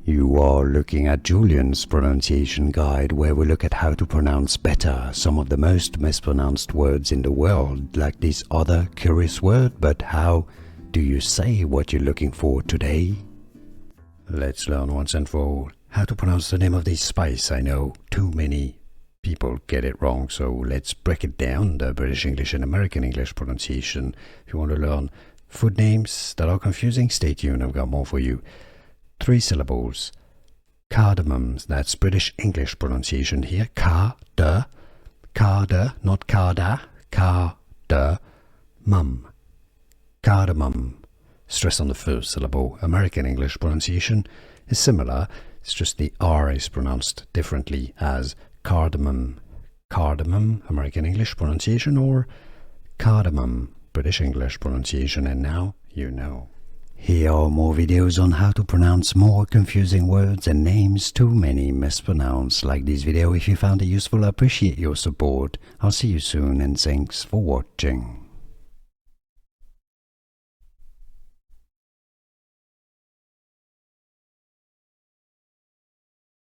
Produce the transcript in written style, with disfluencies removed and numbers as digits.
You are looking at Julian's pronunciation guide, where we look at how to pronounce better some of the most mispronounced words in the world, like this other curious word. But how do you say what you're looking for today? Let's learn once and for all how to pronounce the name of this spice. I know too many people get it wrong, so let's break it down, the British English and American English pronunciation. If you want to learn food names that are confusing, stay tuned, I've got more for you. 3 syllables. Cardamom, that's British English pronunciation here. Carda, not carda, cardamom. Cardamom. Stress on the first syllable. American English pronunciation is similar, it's just the R is pronounced differently as cardamom. Cardamom, American English pronunciation, or cardamom, British English pronunciation. And now you know. Here are more videos on how to pronounce more confusing words and names too many mispronounced. Like this video if you found it useful. I appreciate your support. I'll see you soon, and thanks for watching.